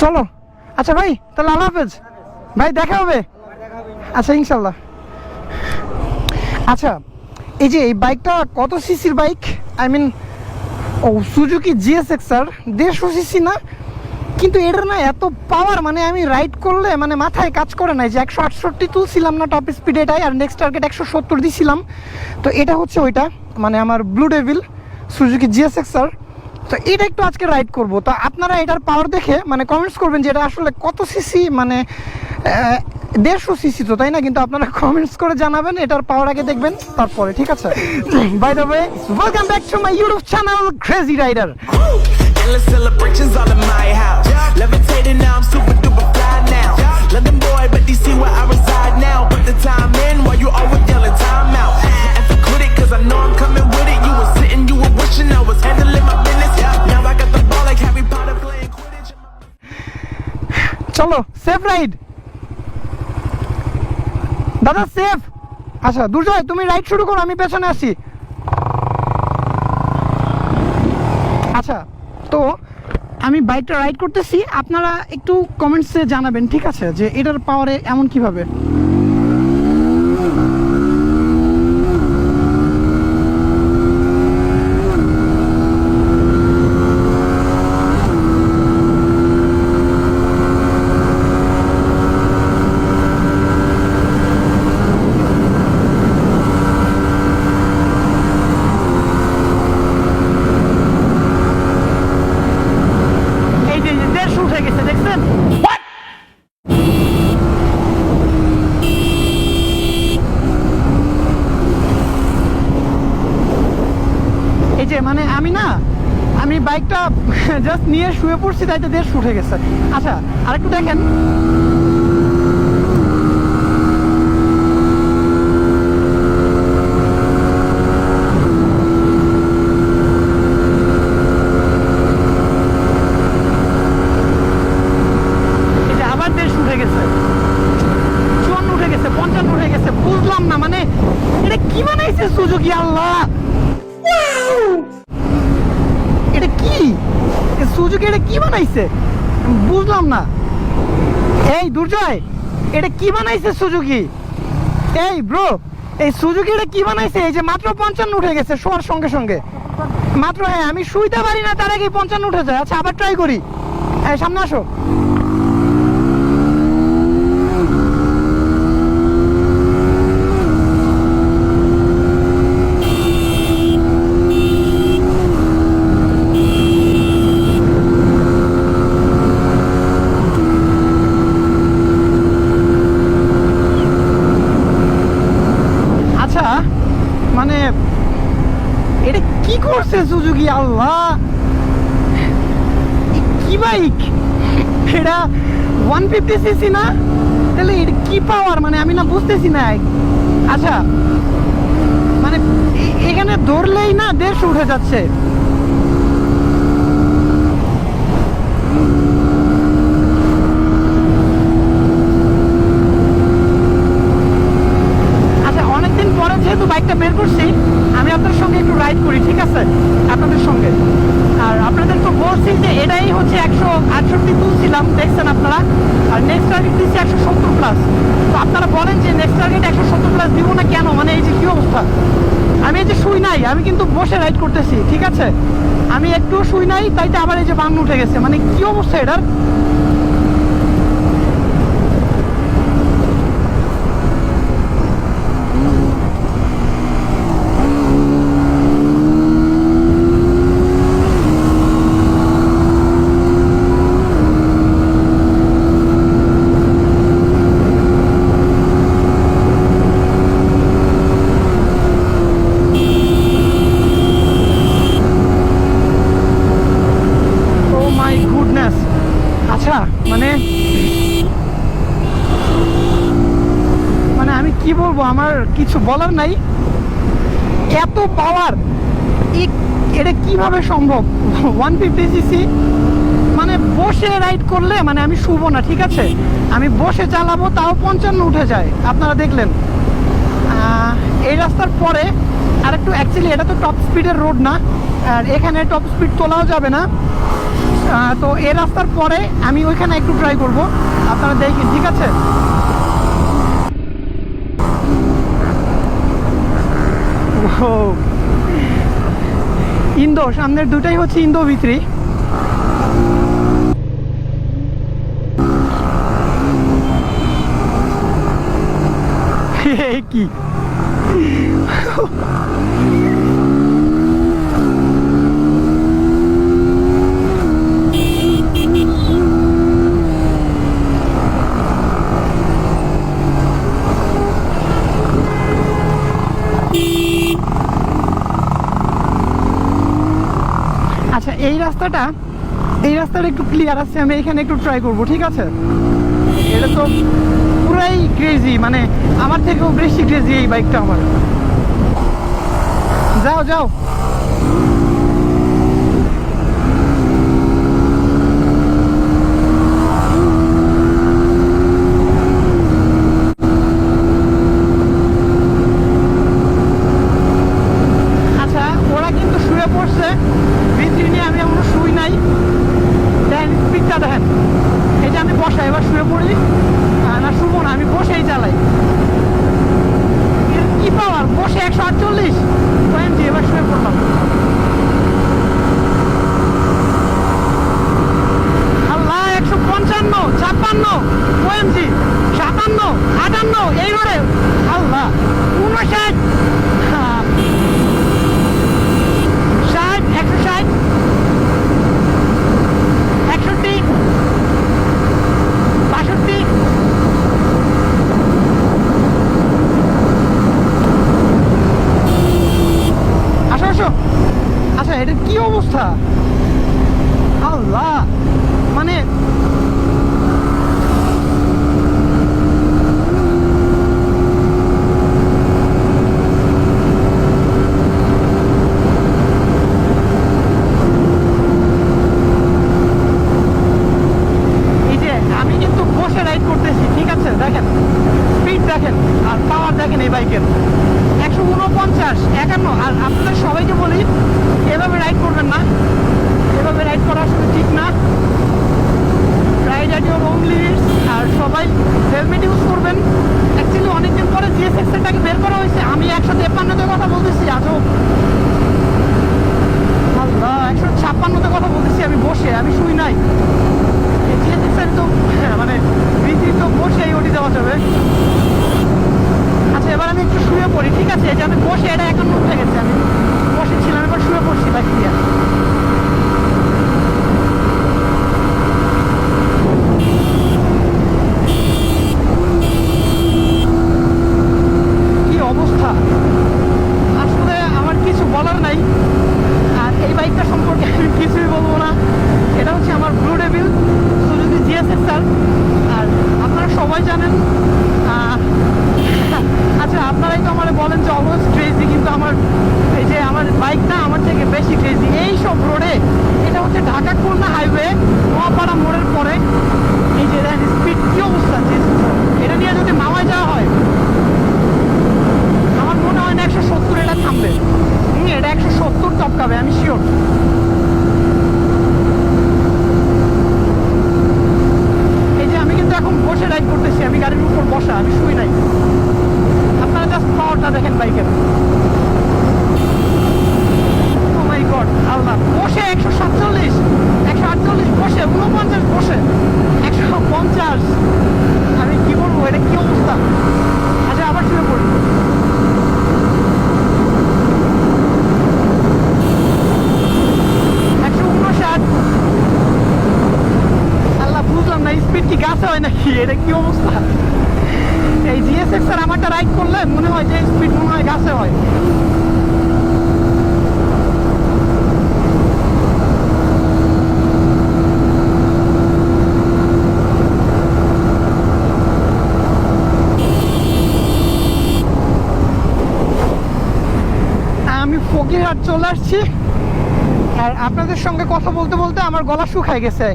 চলো আচ্ছা ভাই, তাহলে আল্লাহ হাফেজ ভাই, দেখা হবে। আচ্ছা ইনশাল্লাহ। আচ্ছা এই যে এই বাইকটা কত সিসির বাইক? আই মিন ও সুজুকি জিএসএক্সআর 150 সিসি না, কিন্তু এটার না এত পাওয়ার, মানে আমি রাইড করলে মানে মাথায় কাজ করে নাই। যে 168 তুলছিলাম না টপ স্পিড এটাই, আর নেক্সট টার্গেট 170 দিছিলাম। তো এটা হচ্ছে ওইটা, মানে আমার ব্লু ডেভিল সুজুকি জিএসএক্সআর। তো এটা একটু আজকে রাইড করব। তো আপনারা এটার পাওয়ার দেখে মানে কমেন্টস করবেন যে এটা আসলে কত সিসি, মানে 150 সিসি তো, তাই না? কিন্তু আপনারা কমেন্টস করে জানাবেন, এটার পাওয়ার আগে দেখবেন তারপরে, ঠিক আছে? By the way, welcome back to my YouTube channel crazy rider. Endless celebrations all in my house. Levitating now, I'm super duper fly now. London boy, but DC where I reside now. Put the time in while you always yelling time out. And for quit it, cause I know I'm coming with it. You were sitting, you were wishing I was handling my business. Now I got the ball like Harry Potter playing Quidditch. চলো safe ride দাদা, safe. আচ্ছা দুর্জয়, তুমি ride শুরু করো, আমি পেছনে আসি। আচ্ছা তো আমি বাইকটা রাইড করতেছি, আপনারা একটু কমেন্টসে জানাবেন, ঠিক আছে, যে এটার পাওয়ারে এমন কিভাবে। মানে আমি বাইকটা জাস্ট নিয়ে শুয়ে পড়ছি, তাইতে 150 উঠে গেছে। আচ্ছা আরেকটু দেখেন, এই যে আবার 150 উঠে গেছে, 54 উঠে গেছে, 55 উঠে গেছে। বুঝলাম না, মানে এটা কি বানাইছে সুজুকি, আল্লাহ! এটা কি সুজুকি, এটা কি বানাইছে বুঝলাম না। এই দুর্জয়, এটা কি বানাইছে সুজুকি? এই ব্রো, এই সুজুকি এটা কি বানাইছে? এই যে মাত্র 55 উঠে গেছে শোয়ার সঙ্গে সঙ্গে মাত্র। হ্যাঁ, আমি শুইতে পারি না তার আগে 55 উঠে যায়। আচ্ছা আবার ট্রাই করি। এই সামনে আসো। মানে এটা কি করছে সুজুকি, আল্লাহ! কি বাইক এটা? 150 সিসি না? তাহলে এটা কি পাওয়ার, মানে আমি না বুঝতেছি না। আচ্ছা মানে এখানে ধরলেই না 150 উঠে যাচ্ছে। যেহেতু বাইকটা বের করছি, আমি আপনার সঙ্গে একটু রাইড করি, ঠিক আছে, আপনাদের সঙ্গে। আর আপনাদের তো বলছি যে এটাই হচ্ছে 168 তুলছিলাম, দেখছেন আপনারা। আর নেক্সট টার্গেট দিচ্ছি 170 প্লাস। তো আপনারা বলেন যে নেক্সট টার্গেট 170 প্লাস দিব না কেন? মানে এই যে কি অবস্থা, আমি এই যে শুই নাই, আমি কিন্তু বসে রাইড করতেছি, ঠিক আছে, আমি একটুও শুই নাই, তাইতে আবার এই যে 52 উঠে গেছে। মানে কি অবস্থা এটার? মানে আমি কি বলবো, আমার কিছু বলার নাই। এত পাওয়ার, এটা কিভাবে সম্ভব? 150 সিসি, মানে বসে রাইড করলে মানে আমি শুবো না, ঠিক আছে, আমি বসে চালাবো, তাও 55 উঠে যায়। আপনারা দেখলেন এই রাস্তার পরে আরেকটু, অ্যাকচুয়ালি এটা তো টপ স্পিডের রোড না, আর এখানে টপ স্পিড তোলাও যাবে না। তো এই রাস্তার পরে আমি ওইখানে একটু ট্রাই করব, আপনারা দেখেন, ঠিক আছে? ইন্দো, সামনের দুটাই হচ্ছে ইন্দো V3। কি আচ্ছা, এই রাস্তাটা একটু ক্লিয়ার আছে, আমি এখানে একটু ট্রাই করব, ঠিক আছে? এটা তো পুরাই ক্রেজি, মানে আমার থেকেও বেশি ক্রেজি এই বাইকটা আমার। যাও যাও। আচ্ছা, ওরা কিন্তু শুয়ে পড়ছে V3 নিয়ে, আমি এখনো শুই নাই। দেখেন স্পিডটা, দেখেন। এই যে আমি বসা, এবার শুয়ে পড়ি না, শুবো না, আমি বসেই চালাই। কি পাওয়ার, বসে 148 OMG। এবার শুয়ে পড়লাম। আল্লাহ, 155, 56 OMG, 57, 58 এই রোডে। আল্লাহ, 59, 60, 160, 61, 62। আসো আসো। আচ্ছা, এটা কি অবস্থা? আল্লাহ, মানে এই যে আমি কিন্তু বসে রাইড করতেছি, ঠিক আছে? দেখেন স্পিড দেখেন আর পাওয়ার দেখেন এই বাইকের। 149, 51। আর আপনাদের সবাইকে বলি, এভাবে রাইড করবেন না, এভাবে রাইড করা আসলে ঠিক না। Ride at your own limits. আর সবাই হেলমেট ইউজ করবেন। অ্যাকচুয়ালি অনেকদিন পরে GSX-টাকে বের করা হয়েছে, আমি 153-তে কথা বলতেছি আজও। আল্লাহ, 156-তে কথা বলতেছি আমি বসে, আমি শুই নাই। GSX তো মানে V3 তো বসেই ওটি যাওয়া যাবে। আচ্ছা, এবার আমি একটু শুয়ে পড়ি, ঠিক আছে? এই যে আমি বসে, এটা 51 উঠে গেছে, আমি বসেছিলাম, এবার শুয়ে পড়ছি বাইক দিয়ে। কি অবস্থা, আসলে আমার কিছু বলার নাই। আর এই বাইকটা সম্পর্কে আমি কিছুই বলবো না। এটা হচ্ছে আমার ব্লু ডেভিল সুজুকি GSX-R। আর আপনারা সবাই জানেন। আচ্ছা, আপনারাই তো আমার বলেন যে অলওয়েজ ক্রেজি, কিন্তু আমার এই যে আমার বাইকটা আমার থেকে বেশি ক্রেজি এই সব রোডে। এটা হচ্ছে ঢাকা খুলনা হাইওয়ে, নোয়াপাড়া মোড়ের পরে। এই যে দেখেন স্পিড কি অবস্থা। এটা নিয়ে যদি মাওয়ায় যাওয়া হয়, আমার মনে হয় না 170 এটা থামবে। এটা 170 টপকাবে, আমি শিওর। এই যে আমি কিন্তু এখন বসে রাইড করতেছি, আমি গাড়ির উপর বসা, আমি শুই নাই। আপনারা জাস্ট পাওয়ারটা দেখেন বাইকের। ও মাই গড, আল্লাহ, বসে 147, 148 বসে, 49 বসে, 150। আমি কি বলবো, এটা কি অবস্থা? আচ্ছা, আবার শুয়ে পড়ি। আল্লাহ, বুঝলাম না স্পিড কি গাছে হয় নাকি, এটা কি অবস্থা? এই GSX-R আমারটা রাইড করলে মনে হয় যে স্পিড মনে হয় গাছে হয়। আমি ফকিরহাট চলে আসছি। আর আপনাদের সঙ্গে কথা বলতে বলতে আমার গলা শুকায় গেছে।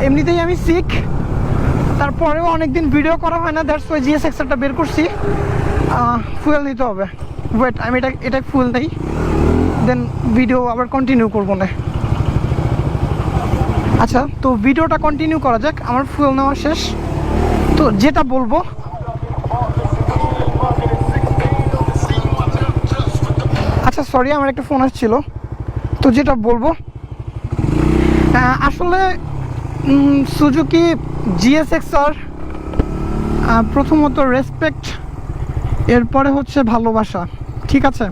এমনিতেই আমি সিক, তারপরেও অনেকদিন ভিডিও করা হয় না, দ্যাটস ওয়াই GSX-টা বের করছি। ফুয়েল নিতে হবে। ওয়েট, আমি এটা ফুয়েল নেই, দেন ভিডিও আবার কন্টিনিউ করবো না। আচ্ছা, তো ভিডিওটা কন্টিনিউ করা যাক। আমার ফুয়েল নেওয়া শেষ। তো যেটা বলবো, আচ্ছা সরি, আমার একটা ফোন আসছিল। তো যেটা বলবো, আসলে সুজুকি জিএসএক্সআর প্রথমত রেসপেক্ট, এরপরে হচ্ছে ভালোবাসা, ঠিক আছে।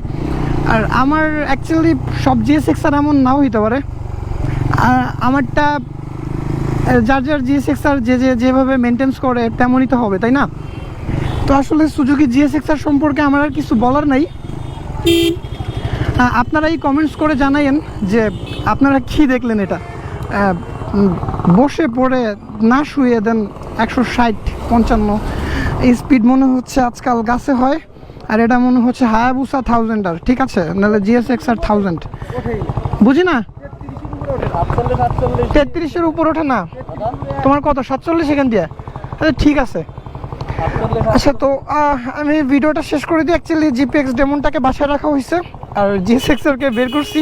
আর আমার অ্যাকচুয়ালি সব জিএসএক্সআর এমন নাও হইতে পারে, আমারটা যার যার জিএসএক্সআর যেভাবে মেনটেন্স করে তেমনই তো হবে, তাই না? তো আসলে সুজুকি জিএসএক্সআর সম্পর্কে আমার আর কিছু বলার নাই। আপনারাই কমেন্টস করে জানাইন যে আপনারা কি দেখলেন এটা। বসে পড়ে না শুয়ে দেন 160-55 এই স্পিড মনে হচ্ছে আজকাল গাছে হয়, আর এটা মনে হচ্ছে হায়াবুসা 1000 ঠিক আছে, নাহলে জিএসএক্সআর 1000 বুঝি না। 33-এর উপর ওঠে না তোমার? কত 47 সেকেন্ড দিয়ে? ঠিক আছে। আচ্ছা, তো আমি ভিডিওটা শেষ করে দিই। অ্যাকচুয়ালি জিপিএক্স ডেমনটাকে বাসায় রাখা হয়েছে আর জিএসএক্সআরকে বের করছি,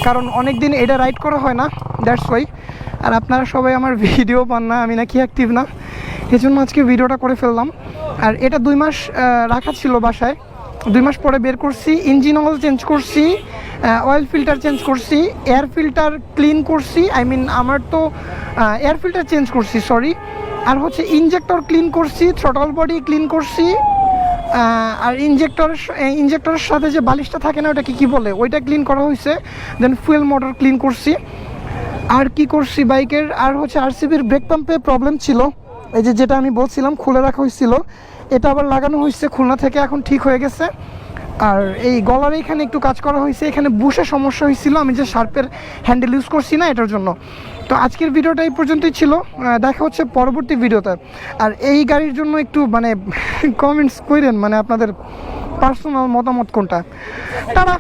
কারণ অনেক দিন এটা রাইড করা হয় না, দ্যাটস ওয়াই। আর আপনারা সবাই আমার ভিডিও পান না, আমি নাকি অ্যাক্টিভ না, এই জন্য আজকে ভিডিওটা করে ফেললাম। আর এটা 2 মাস রাখা ছিল বাসায়, 2 মাস পরে বের করছি। ইঞ্জিন অয়েল চেঞ্জ করছি, অয়েল ফিল্টার চেঞ্জ করছি, এয়ার ফিল্টার ক্লিন করছি, আমার তো এয়ার ফিল্টার চেঞ্জ করছি, সরি। আর হচ্ছে ইনজেক্টর ক্লিন করছি, থ্রটল বডি ক্লিন করছি, আর ইনজেক্টরের সাথে যে বালিশটা থাকে না, ওটা কি বলে, ওইটা ক্লিন করা হয়েছে। দেন ফুয়েল মোটর ক্লিন করছি। আর কি করছি বাইকের, আর হচ্ছে আরসিবির ব্রেক পাম্পে প্রবলেম ছিল, এই যেটা আমি বলছিলাম খুলে রাখা হয়েছিল, এটা আবার লাগানো হয়েছে খুলনা থেকে, এখন ঠিক হয়ে গেছে। আর এই গলার এখানে একটু কাজ করা হয়েছে, এখানে বুশে সমস্যা হয়েছিল, আমি যে শার্পের হ্যান্ডেল ইউজ করছি না এটার জন্য। তো আজকের ভিডিওটা এই পর্যন্তই ছিল, দেখা হচ্ছে পরবর্তী ভিডিওতে। আর এই গাড়ির জন্য একটু মানে কমেন্টস করেন, মানে আপনাদের পার্সোনাল মতামত কোনটা। টাটা।